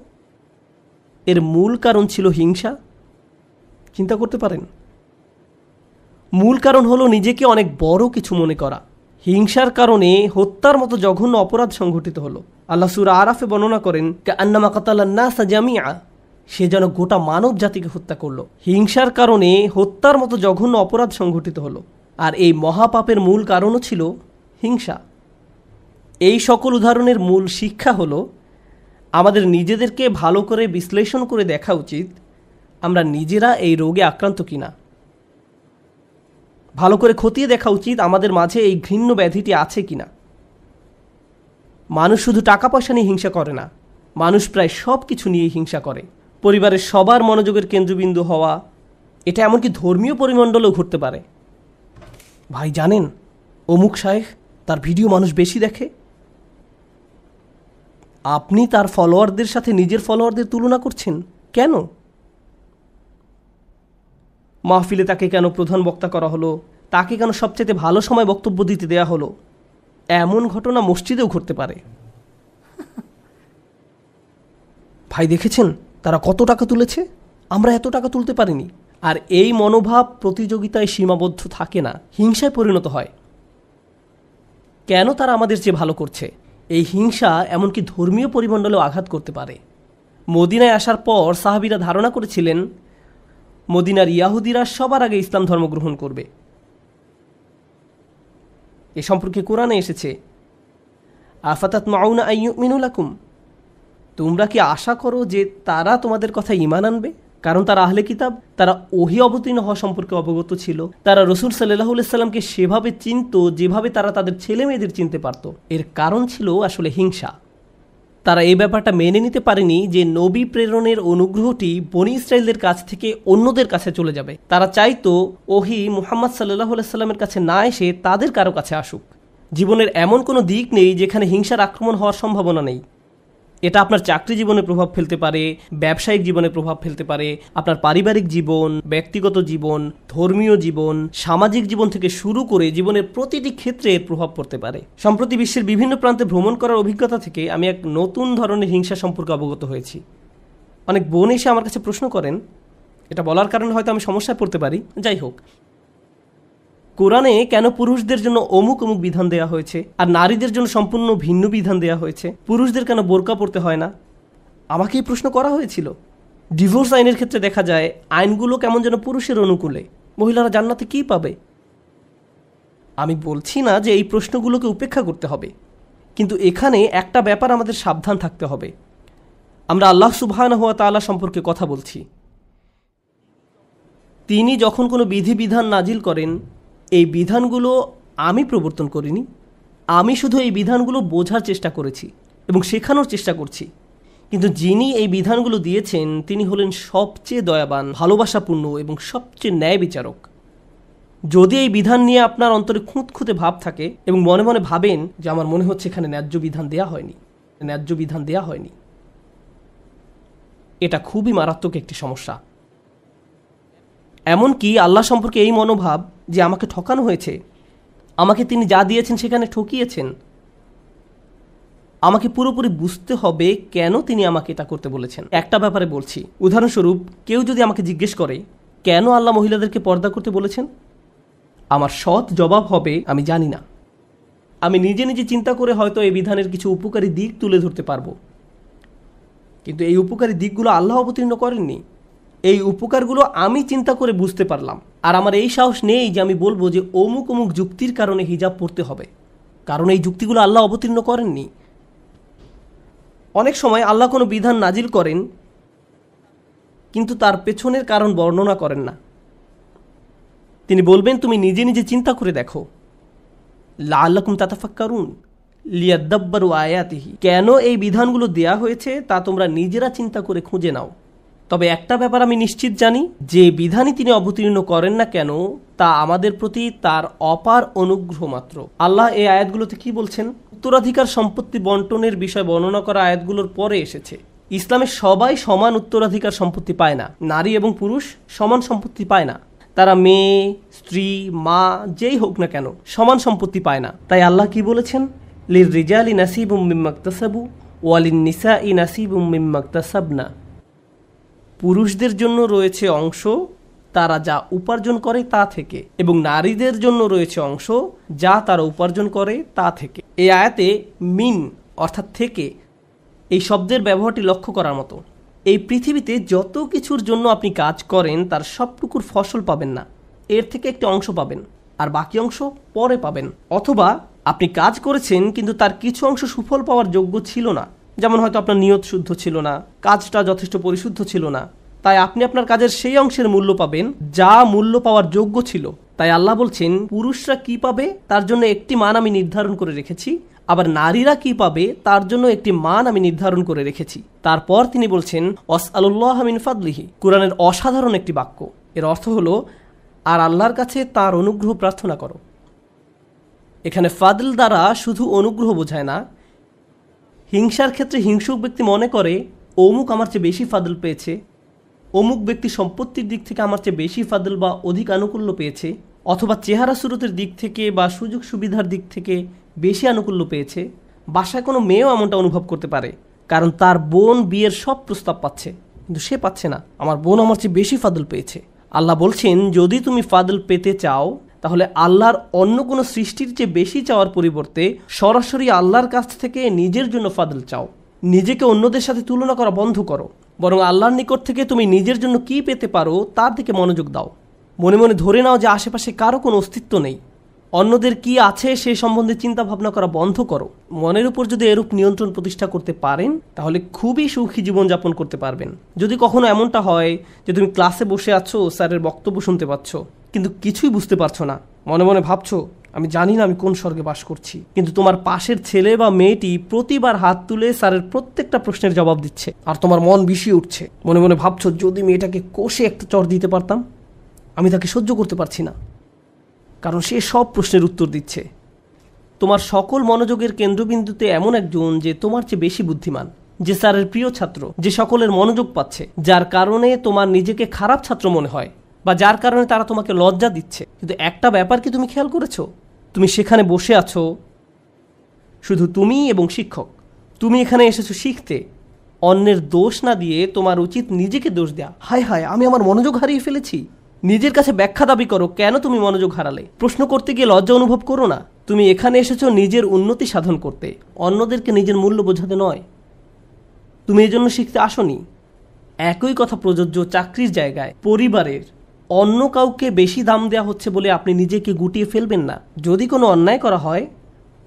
এর মূল কারণ ছিল হিংসা। চিন্তা করতে পারেন, মূল কারণ হলো নিজেকে অনেক বড় কিছু মনে করা। হিংসার কারণে হত্যার মতো জঘন্য অপরাধ সংঘটিত হলো। আল্লাহ সূরা আরাফে বর্ণনা করেন, কান্নামা কাতালান নাসা জামিআ, সে যেন গোটা মানব জাতিকে হত্যা করলো। হিংসার কারণে হত্যার মতো জঘন্য অপরাধ সংঘটিত হলো, আর এই মহাপাপের মূল কারণও ছিল হিংসা। এই সকল উদাহরণের মূল শিক্ষা হলো আমাদের নিজেদেরকে ভালো করে বিশ্লেষণ করে দেখা উচিত আমরা নিজেরা এই রোগে আক্রান্ত কিনা। ভালো করে খতিয়ে দেখা উচিত আমাদের মাঝে এই ঘৃণ্য ব্যাধিটি আছে কিনা। মানুষ শুধু টাকা পয়সা নিয়ে হিংসা করে না, মানুষ প্রায় সব কিছু নিয়ে হিংসা করে। পরিবারের সবার মনোযোগের কেন্দ্রবিন্দু হওয়া, এটা এমনকি ধর্মীয় পরিমণ্ডলেও ঘটতে পারে। ভাই জানেন, অমুক শায়েখ, তার ভিডিও মানুষ বেশি দেখে। আপনি তার ফলোয়ারদের সাথে নিজের ফলোয়ারদের তুলনা করছেন কেন? মাহফিলে তাকে কেন প্রধান বক্তা করা হলো, তাকে কেন সবচেয়ে ভালো সময় বক্তব্য দিতে দেয়া হলো? এমন ঘটনা মসজিদেও ঘটতে পারে। ভাই দেখেছেন তারা কত টাকা তুলেছে, আমরা এত টাকা তুলতে পারিনি। আর এই মনোভাব প্রতিযোগিতায় সীমাবদ্ধ থাকে না, হিংসায় পরিণত হয়। কেন তারা আমাদের চেয়ে ভালো করছে? এই হিংসা এমনকি ধর্মীয় পরিমণ্ডলেও আঘাত করতে পারে। মদিনায় আসার পর সাহাবীরা ধারণা করেছিলেন মদিনার ইয়াহুদিরা সবার আগে ইসলাম ধর্ম গ্রহণ করবে। এ সম্পর্কে কোরআনে এসেছে, আফাতাতমাউনা আইয়ুমিনু লাকুম, তোমরা কি আশা করো যে তারা তোমাদের কথা ঈমান আনবে? কারণ তারা আহলে কিতাব, তারা ওহী অবতীর্ণ হওয়া সম্পর্কে অবগত ছিল। তারা রাসূল সাল্লাল্লাহু আলাইহি সাল্লামকে সেভাবে চিনত যেভাবে তারা তাদের ছেলে মেয়েদের চিনতে পারত। এর কারণ ছিল আসলে হিংসা। তারা এই ব্যাপারটা মেনে নিতে পারেনি যে নবী প্রেরণের অনুগ্রহটি বনী ইসরায়েলদের কাছ থেকে অন্যদের কাছে চলে যাবে। তারা চাইতো ওহী মুহাম্মদ সাল্লাল্লাহু আলাইহি সাল্লামের কাছে না এসে তাদের কারো কাছে আসুক। জীবনের এমন কোনো দিক নেই যেখানে হিংসার আক্রমণ হওয়ার সম্ভাবনা নেই। এটা আপনার চাকরি জীবনে প্রভাব ফেলতে পারে, ব্যবসায়িক জীবনে প্রভাব ফেলতে পারে, আপনার পারিবারিক জীবন, ব্যক্তিগত জীবন, ধর্মীয় জীবন, সামাজিক জীবন থেকে শুরু করে জীবনের প্রতিটি ক্ষেত্রে এর প্রভাব পড়তে পারে। সম্প্রতি বিশ্বের বিভিন্ন প্রান্তে ভ্রমণ করার অভিজ্ঞতা থেকে আমি এক নতুন ধরনের হিংসা সম্পর্কে অবগত হয়েছি। অনেক বোন এসে আমার কাছে প্রশ্ন করেন, এটা বলার কারণে হয়তো আমি সমস্যায় পড়তে পারি, যাই হোক, কোরআনে কেন পুরুষদের জন্য অমুক অমুক বিধান দেওয়া হয়েছে আর নারীদের জন্য সম্পূর্ণ ভিন্ন বিধান দেওয়া হয়েছে? পুরুষদের কেন বোরকা পরতে হয় না? আমাকে এই প্রশ্ন করা হয়েছিল। ডিভোর্স আইনের ক্ষেত্রে দেখা যায় আইনগুলো কেমন যেন পুরুষের অনুকূলে, মহিলারা জান্নাতে কী পাবে? আমি বলছি না যে এই প্রশ্নগুলোকে উপেক্ষা করতে হবে, কিন্তু এখানে একটা ব্যাপার আমাদের সাবধান থাকতে হবে। আমরা আল্লাহ সুবহানাহু ওয়া তাআলা সম্পর্কে কথা বলছি। তিনি যখন কোনো বিধিবিধান নাজিল করেন, এই বিধানগুলো আমি প্রবর্তন করিনি, আমি শুধু এই বিধানগুলো বোঝার চেষ্টা করেছি এবং শেখানোর চেষ্টা করছি। কিন্তু যিনি এই বিধানগুলো দিয়েছেন তিনি হলেন সবচেয়ে দয়াবান, ভালোবাসাপূর্ণ এবং সবচেয়ে ন্যায় বিচারক। যদি এই বিধান নিয়ে আপনার অন্তরে খুঁতখুঁতে ভাব থাকে এবং মনে মনে ভাবেন যে আমার মনে হচ্ছে এখানে ন্যায্য বিধান দেয়া হয়নি, এটা খুবই মারাত্মক একটি সমস্যা। এমনকি আল্লাহ সম্পর্কে এই মনোভাব যে আমাকে ঠকানো হয়েছে, আমাকে তিনি যা দিয়েছেন সেখানে ঠকিয়েছেন, আমাকে পুরোপুরি বুঝতে হবে কেন তিনি আমাকে এটা করতে বলেছেন। একটা ব্যাপারে বলছি, উদাহরণস্বরূপ কেউ যদি আমাকে জিজ্ঞেস করে কেন আল্লাহ মহিলাদেরকে পর্দা করতে বলেছেন, আমার সৎ জবাব হবে আমি জানি না। আমি নিজে নিজে চিন্তা করে হয়তো এই বিধানের কিছু উপকারী দিক তুলে ধরতে পারবো, কিন্তু এই উপকারী দিকগুলো আল্লাহ অবতীর্ণ করেননি। এই উপকারগুলো আমি চিন্তা করে বুঝতে পারলাম, আর আমার এই সাহস নেই যে আমি বলবো যে অমুক অমুক যুক্তির কারণে হিজাব পড়তে হবে, কারণ এই যুক্তিগুলো আল্লাহ অবতীর্ণ করেননি। অনেক সময় আল্লাহ কোনো বিধান নাজিল করেন কিন্তু তার পেছনের কারণ বর্ণনা করেন না। তিনি বলবেন, তুমি নিজে নিজে চিন্তা করে দেখো, লাআল্লাকুম তাতাফাক্কারুন লিয়াদাব্বারু আয়াতিহি, কেন এই বিধানগুলো দেয়া হয়েছে তা তোমরা নিজেরা চিন্তা করে খুঁজে নাও। তবে একটা ব্যাপার আমি নিশ্চিত জানি, যে বিধানই তিনি অবতীর্ণ করেন না কেন তা আমাদের প্রতি তার অপার অনুগ্রহ মাত্র। আল্লাহ এই আয়াতগুলোতে কি বলছেন? উত্তরাধিকার সম্পত্তি বন্টনের বিষয় বর্ণনা করা আয়াতগুলোর পরে এসেছে। ইসলামে সবাই সমান উত্তরাধিকার সম্পত্তি পায় না, নারী এবং পুরুষ সমান সম্পত্তি পায় না। তারা মেয়ে, স্ত্রী, মা যেই হোক না কেন সমান সম্পত্তি পায় না। তাই আল্লাহ কি বলেছেন? লিররিজালি নাসিবুম মিম্মা ইকতাসাবু ওয়া লিন-নিসাই নাসিবুম মিম্মা ইকতাসাবনা, পুরুষদের জন্য রয়েছে অংশ তারা যা উপার্জন করে তা থেকে, এবং নারীদের জন্য রয়েছে অংশ যা তারা উপার্জন করে তা থেকে। এই আয়াতে মিন অর্থাৎ থেকে এই শব্দের ব্যবহারটি লক্ষ্য করার মতো। এই পৃথিবীতে যত কিছুর জন্য আপনি কাজ করেন তার সবটুকুর ফসল পাবেন না, এর থেকে একটি অংশ পাবেন আর বাকি অংশ পরে পাবেন। অথবা আপনি কাজ করেছেন কিন্তু তার কিছু অংশ সুফল পাওয়ার যোগ্য ছিল না, যেমন হয়তো আপনার নিয়ত শুদ্ধ ছিল না, কাজটা যথেষ্ট পরিশুদ্ধ ছিল না, তাই আপনি আপনার কাজের সেই অংশের মূল্য পাবেন যা মূল্য পাওয়ার যোগ্য ছিল। তাই আল্লাহ বলছেন, পুরুষরা কি পাবে তার জন্য একটি মান আমি নির্ধারণ করে রেখেছি, আবার নারীরা কি পাবে তার জন্য একটি মান আমি নির্ধারণ করে রেখেছি। তারপর তিনি বলছেন, ওয়াসআলুল্লাহ মিন ফাদলিহি, কুরআনের অসাধারণ একটি বাক্য। এর অর্থ হলো, আর আল্লাহর কাছে তার অনুগ্রহ প্রার্থনা করো। এখানে ফাদল দ্বারা শুধু অনুগ্রহ বোঝায় না। হিংসার ক্ষেত্রে হিংসুক ব্যক্তি মনে করে অমুক আমার চেয়ে বেশি ফাদল পেয়েছে, অমুক ব্যক্তি সম্পত্তির দিক থেকে আমার চেয়ে বেশি ফাদল বা অধিক আনুকূল্য পেয়েছে, অথবা চেহারা সুরতের দিক থেকে বা সুযোগ সুবিধার দিক থেকে বেশি আনুকূল্য পেয়েছে। বাসায় কোনো মেয়েও এমনটা অনুভব করতে পারে, কারণ তার বোন বিয়ের সব প্রস্তাব পাচ্ছে কিন্তু সে পাচ্ছে না, আমার বোন আমার চেয়ে বেশি ফাদল পেয়েছে। আল্লাহ বলছেন, যদি তুমি ফাদল পেতে চাও তাহলে আল্লাহর অন্য কোনো সৃষ্টির চেয়ে বেশি চাওয়ার পরিবর্তে সরাসরি আল্লাহর কাছ থেকে নিজের জন্য ফাদল চাও। নিজেকে অন্যদের সাথে তুলনা করা বন্ধ করো, বরং আল্লাহর নিকট থেকে তুমি নিজের জন্য কি পেতে পারো তার দিকে মনোযোগ দাও। মনে মনে ধরে নাও যে আশেপাশে কারো কোনো অস্তিত্ব নেই, অন্যদের কি আছে সে সম্বন্ধে চিন্তা ভাবনা করা বন্ধ করো। মনের উপর যদি এরূপ নিয়ন্ত্রণ প্রতিষ্ঠা করতে পারেন তাহলে খুবই সুখী জীবনযাপন করতে পারবেন। যদি কখনো এমনটা হয় যে তুমি ক্লাসে বসে আছো, স্যারের বক্তব্য শুনতে পাচ্ছ কিন্তু কিছুই বুঝতে পারছো না, মনে মনে ভাবছো আমি জানি না আমি কোন স্বর্গে বাস করছি, কিন্তু তোমার পাশের ছেলে বা মেয়েটি প্রতিবার হাত তুলে স্যারের প্রত্যেকটা প্রশ্নের জবাব দিচ্ছে আর তোমার মন বিষিয়ে উঠছে। মনে মনে ভাবছো যদি মেয়েটাকে কষে একটা চড় দিতে পারতাম, আমি তাকে সহ্য করতে পারছি না, কারণ সে সব প্রশ্নের উত্তর দিচ্ছে। তোমার সকল মনোযোগের কেন্দ্রবিন্দুতে এমন একজন যে তোমার চেয়ে বেশি বুদ্ধিমান, যে স্যারের প্রিয় ছাত্র, যে সকলের মনোযোগ পাচ্ছে, যার কারণে তোমার নিজেকে খারাপ ছাত্র মনে হয় বা যার কারণে তারা তোমাকে লজ্জা দিচ্ছে। কিন্তু একটা ব্যাপার কি তুমি খেয়াল করেছো? তুমি সেখানে বসে আছো শুধু তুমি এবং শিক্ষক। তুমি এখানে এসেছো শিখতে, অন্যের দোষ না দিয়ে তোমার উচিত নিজেকে দোষ দেয়া। হায় হায়, আমি আমার মনোযোগ হারিয়ে ফেলেছি। নিজের কাছে ব্যাখ্যা দাবি করো কেন তুমি মনোযোগ হারালে। প্রশ্ন করতে গিয়ে লজ্জা অনুভব করো না। তুমি এখানে এসেছো নিজের উন্নতি সাধন করতে, অন্যদেরকে নিজের মূল্য বোঝাতে নয়। তুমি এই জন্য শিখতে আসনি। একই কথা প্রযোজ্য চাকরির জায়গায়, পরিবারের। অন্য কাউকে বেশি দাম দেওয়া হচ্ছে বলে আপনি নিজেকে গুটিয়ে ফেলবেন না। যদি কোনো অন্যায় করা হয়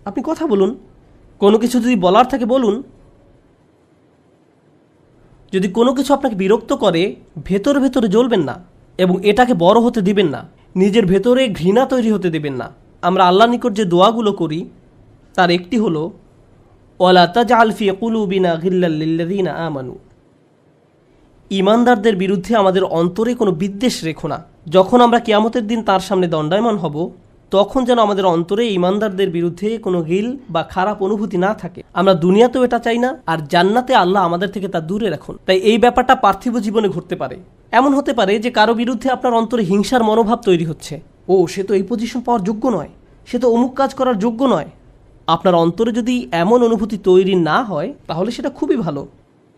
আপনি কথা বলুন, কোনো কিছু যদি বলার থাকে বলুন। যদি কোনো কিছু আপনাকে বিরক্ত করে ভেতরে ভেতরে জ্বলবেন না এবং এটাকে বড় হতে দিবেন না, নিজের ভেতরে ঘৃণা তৈরি হতে দিবেন না। আমরা আল্লাহর নিকট যে দোয়াগুলো করি তার একটি হলো, ওয়ালা তাজআল ফি কুলুবিনা গিল্লাল লিল্লাযিনা আমানু, ঈমানদারদের বিরুদ্ধে আমাদের অন্তরে কোনো বিদ্বেষ রেখো না। যখন আমরা কিয়ামতের দিন তার সামনে দণ্ডায়মান হব তখন যেন আমাদের অন্তরে ঈমানদারদের বিরুদ্ধে কোনো গিল বা খারাপ অনুভূতি না থাকে। আমরা দুনিয়াতেও এটা চাই না, আর জান্নাতে আল্লাহ আমাদের থেকে তা দূরে রাখুন। তাই এই ব্যাপারটা পার্থিব জীবনে ঘটতে পারে। এমন হতে পারে যে কারো বিরুদ্ধে আপনার অন্তরে হিংসার মনোভাব তৈরি হচ্ছে, ও সে তো এই পজিশন পাওয়ার যোগ্য নয়, সে তো অমুক কাজ করার যোগ্য নয়। আপনার অন্তরে যদি এমন অনুভূতি তৈরি না হয় তাহলে সেটা খুবই ভালো।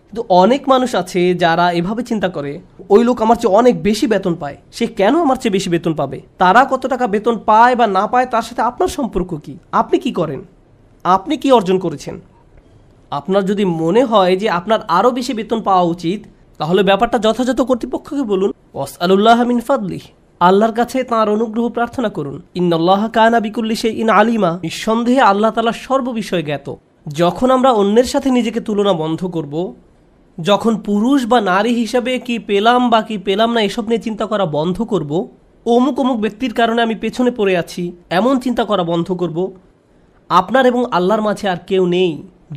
কিন্তু অনেক মানুষ আছে যারা এভাবে চিন্তা করে, ওই লোক আমার চেয়ে অনেক বেশি বেতন পায়, সে কেন আমার চেয়ে বেশি বেতন পাবে? তারা কত টাকা বেতন পায় বা না পায় তার সাথে আপনার সম্পর্ক কি? আপনি কি করেন? আপনি কি অর্জন করেছেন? আপনার যদি মনে হয় যে আপনার আরও বেশি বেতন পাওয়া উচিত তাহলে ব্যাপারটা যথাযথ কর্তৃপক্ষকে বলুন। ওয়াসআলুল্লাহ মিন ফাদলিহি, আল্লাহর কাছে তাঁর অনুগ্রহ প্রার্থনা করুন। ইন্নাল্লাহা কানা বিকুল্লি শাইইন আলিমা, নিঃসন্দেহে আল্লাহ তাআলা সর্ববিষয়ে জ্ঞাত। যখন আমরা অন্যের সাথে নিজেকে তুলনা বন্ধ করব, যখন পুরুষ বা নারী হিসাবে কি পেলাম বা কি পেলাম না এসব নিয়ে চিন্তা করা বন্ধ করব, অমুক অমুক ব্যক্তির কারণে আমি পেছনে পড়ে আছি, এমন চিন্তা করা বন্ধ করব। আপনার এবং আল্লাহর মাঝে আর কেউ নেই।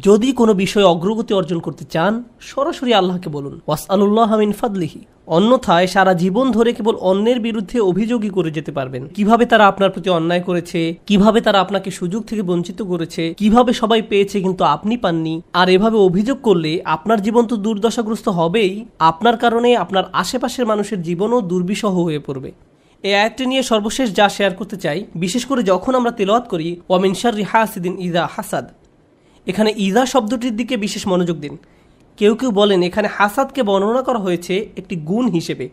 যদি কোনো বিষয়ে অগ্রগতি অর্জন করতে চান, সরাসরি আল্লাহকে বলুন, ওয়াসআলুল্লাহ মিন ফাদলিহি। অন্যথায় সারা জীবন ধরে কেবল অন্যের বিরুদ্ধে অভিযোগই করে যেতে পারবেন। কিভাবে তারা আপনার প্রতি অন্যায় করেছে, কিভাবে তারা আপনাকে সুযোগ থেকে বঞ্চিত করেছে, কিভাবে সবাই পেয়েছে কিন্তু আপনি পাননি। আর এভাবে অভিযোগ করলে আপনার জীবন তো দুর্দশাগ্রস্ত হবেই, আপনার কারণে আপনার আশেপাশের মানুষের জীবনও দুর্বিষহ হয়ে পড়বে। এই আয়াতটি নিয়ে সর্বশেষ যা শেয়ার করতে চাই, বিশেষ করে যখন আমরা তেলাওয়াত করি ওয়া মিন শাররি হাসিদিন ইযা হাসাদ, এখানে ইযা শব্দটির দিকে বিশেষ মনোযোগ দিন। কেউ কেউ বলেন এখানে হাসাদকে বর্ণনা করা হয়েছে একটি গুণ হিসেবে,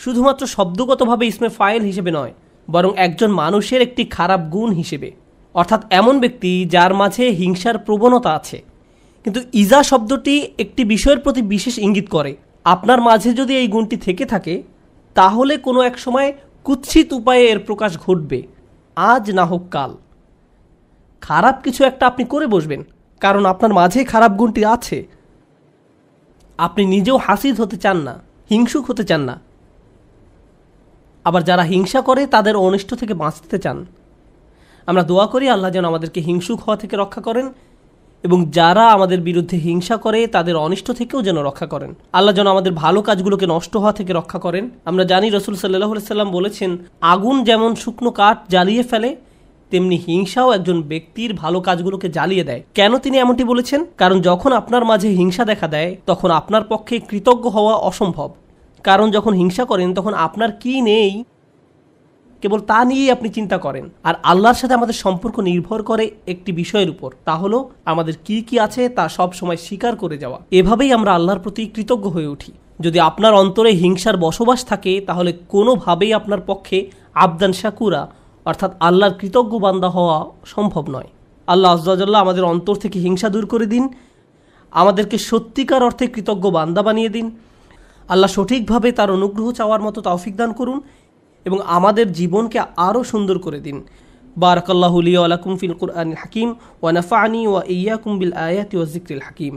শুধুমাত্র শব্দগতভাবে ইসমে ফাইল হিসেবে নয়, বরং একজন মানুষের একটি খারাপ গুণ হিসেবে, অর্থাৎ এমন ব্যক্তি যার মাঝে হিংসার প্রবণতা আছে। কিন্তু ইজা শব্দটি একটি বিষয়ের প্রতি বিশেষ ইঙ্গিত করে। আপনার মাঝে যদি এই গুণটি থেকে থাকে, তাহলে কোনো এক সময় কুৎসিত উপায়ে এর প্রকাশ ঘটবে, আজ না হোক কাল। খারাপ কিছু একটা আপনি করে বসবেন, কারণ আপনার মাঝে খারাপ গুণটি আছে। আপনি নিজেও হাসিদ হতে চান না, হিংসুক হতে চান না। আবার যারা হিংসা করে তাদের অনিষ্ট থেকে বাঁচতে চান। আমরা দোয়া করি আল্লাহ যেন আমাদেরকে হিংসুক হওয়া থেকে রক্ষা করেন, এবং যারা আমাদের বিরুদ্ধে হিংসা করে তাদের অনিষ্ট থেকেও যেন রক্ষা করেন। আল্লাহ যেন আমাদের ভালো কাজগুলোকে নষ্ট হওয়া থেকে রক্ষা করেন। আমরা জানি রাসূল সাল্লাল্লাহু আলাইহি সাল্লাম বলেছেন, আগুন যেমন শুকনো কাঠ জ্বালিয়ে ফেলে, তেমনি হিংসাও একজন ব্যক্তির ভালো কাজগুলোকে জ্বালিয়ে দেয়। কেন তিনি এমনটি বলেছেন? কারণ যখন আপনার মাঝে হিংসা দেখা দেয়, তখন আপনার পক্ষে কৃতজ্ঞ হওয়া অসম্ভব। কারণ যখন হিংসা করেন তখন আপনার কি নেই কেবল তা নিয়েই আপনি চিন্তা করেন। আর আল্লাহর সাথে আমাদের সম্পর্ক নির্ভর করে একটি বিষয়ের উপর, তা হলো আমাদের কি কি আছে তা সব সময় স্বীকার করে যাওয়া। এভাবেই আমরা আল্লাহর প্রতি কৃতজ্ঞ হয়ে উঠি। যদি আপনার অন্তরে হিংসার বসবাস থাকে, তাহলে কোনোভাবেই আপনার পক্ষে আবদান শাকুরা অর্থাৎ আল্লাহর কৃতজ্ঞ বান্দা হওয়া সম্ভব নয়। আল্লাহ আযজা ওয়া জাল্লা আমাদের অন্তর থেকে হিংসা দূর করে দিন, আমাদেরকে সত্যিকার অর্থে কৃতজ্ঞ বান্দা বানিয়ে দিন। আল্লাহ সঠিকভাবে তার অনুগ্রহ চাওয়ার মতো তৌফিক দান করুন এবং আমাদের জীবনকে আরও সুন্দর করে দিন। বারাকাল্লাহু লি ওয়া লাকুম ফিল কুরআনিল হাকিম ওয়া নাফা'নি ওয়া ইয়্যাকুম বিল আয়াতি ওয়াজ যিকরিল হাকিম।